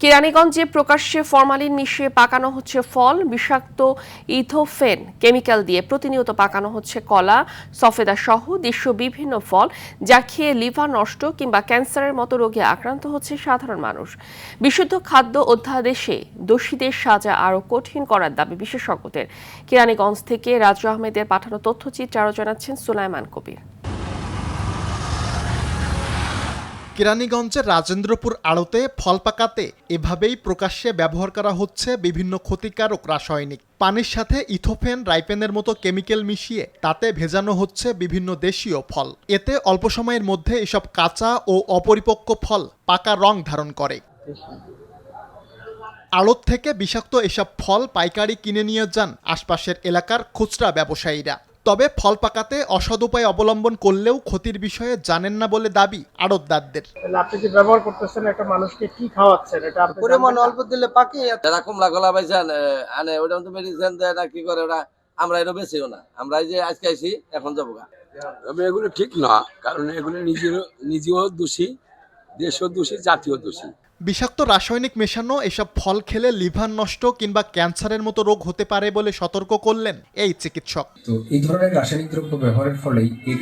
কেরানীগঞ্জে প্রকাশ্যে ফরমালিন মিশিয়ে পাকানো হচ্ছে ফল, বিষাক্ত ইথোফেন কেমিক্যাল দিয়ে প্রতিনিয়ত পাকানো হচ্ছে কলা, সফেদা সহ দেশীয় বিভিন্ন ফল, যা খেয়ে লিভার নষ্ট কিংবা ক্যান্সারের মতো রোগে আক্রান্ত হচ্ছে সাধারণ মানুষ। বিশুদ্ধ খাদ্য অধ্যাদেশে দোষীদের সাজা আরও কঠিন করার দাবি বিশেষজ্ঞদের। কেরানীগঞ্জ থেকে রাজু আহমেদের পাঠানো তথ্যচিত্র আরও জানাচ্ছেন সুলাইমান কবির। কেরানীগঞ্জের রাজেন্দ্রপুর আড়তে ফল পাকাতে এভাবেই প্রকাশ্যে ব্যবহার করা হচ্ছে বিভিন্ন ক্ষতিকারক রাসায়নিক। পানির সাথে ইথোফেন, রাইপেনের মতো কেমিক্যাল মিশিয়ে তাতে ভেজানো হচ্ছে বিভিন্ন দেশীয় ফল। এতে অল্প সময়ের মধ্যে এসব কাঁচা ও অপরিপক্ক ফল পাকা রং ধারণ করে। আড়ত থেকে বিষাক্ত এসব ফল পাইকারি কিনে নিয়ে যান আশপাশের এলাকার খুচরা ব্যবসায়ীরা। তবে ফল পাকাতে অসৎ উপায় অবলম্বন করলেও ক্ষতির বিষয়ে জানেন না বলে দাবি আড়তদারদের। আপনি যে ব্যবহার করতেছেন একটা মানুষকে কি খাওয়াচ্ছেন, এটা পরিমাণ অল্প দিলে পাকে যারা কমলা গলা পাইছেন আনে ওটা তো মেডিসিন দেয় না কি করে ওরা, আমরা এটা বেশিও না, আমরা এই যে আজকে আইছি এখন যাবো গা। তবে এগুলো ঠিক না, কারণ এগুলো নিজেও দোষী, দেশও দোষী, জাতীয় দোষী। বিষাক্ত রাসায়নিক মেশানো এসব ফল খেলে লিভার নষ্ট কিংবা ক্যান্সারের মতো রোগ হতে পারে বলে সতর্ক করলেন এই চিকিৎসক। তো এই ধরনের রাসায়নিক দ্রব্য ব্যবহারের ফলেই এর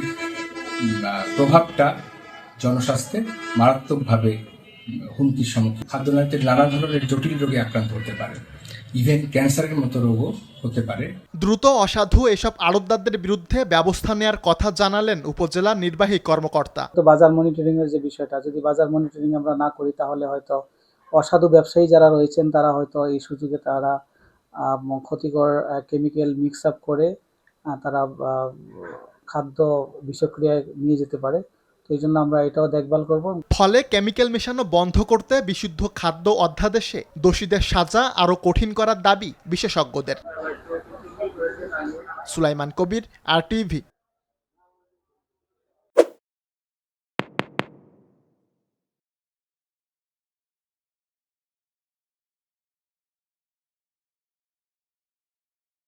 প্রভাবটা জনস্বাস্থ্যে মারাত্মকভাবে হুমকির সম্মুখীন। খাদ্যনালীতে নানা ধরনের জটিল রোগে আক্রান্ত হতে পারে, ইভেন ক্যান্সারের মতো রোগও হতে পারে। দ্রুত অসাধু এসব আড়তদারদের বিরুদ্ধে ব্যবস্থা নেওয়ার কথা জানালেন উপজেলা নির্বাহী কর্মকর্তা। তো বাজার মনিটরিং এর যে বিষয়টা, যদি বাজার মনিটরিং আমরা না করি তাহলে হয়তো অসাধু ব্যবসায়ী যারা রয়েছেন তারা হয়তো এই সুযোগে তারা ক্ষতিকর কেমিক্যাল মিক্স আপ করে তারা খাদ্য বিষক্রিয়ায় নিয়ে যেতে পারে। তো এই জন্য আমরা এটাও দেখভাল করব। ফলে কেমিক্যাল মেশানো বন্ধ করতে বিশুদ্ধ খাদ্য অধ্যাদেশে দোষীদের সাজা আরও কঠিন করার দাবি বিশেষজ্ঞদের। সুলাইমান কবির, RTV।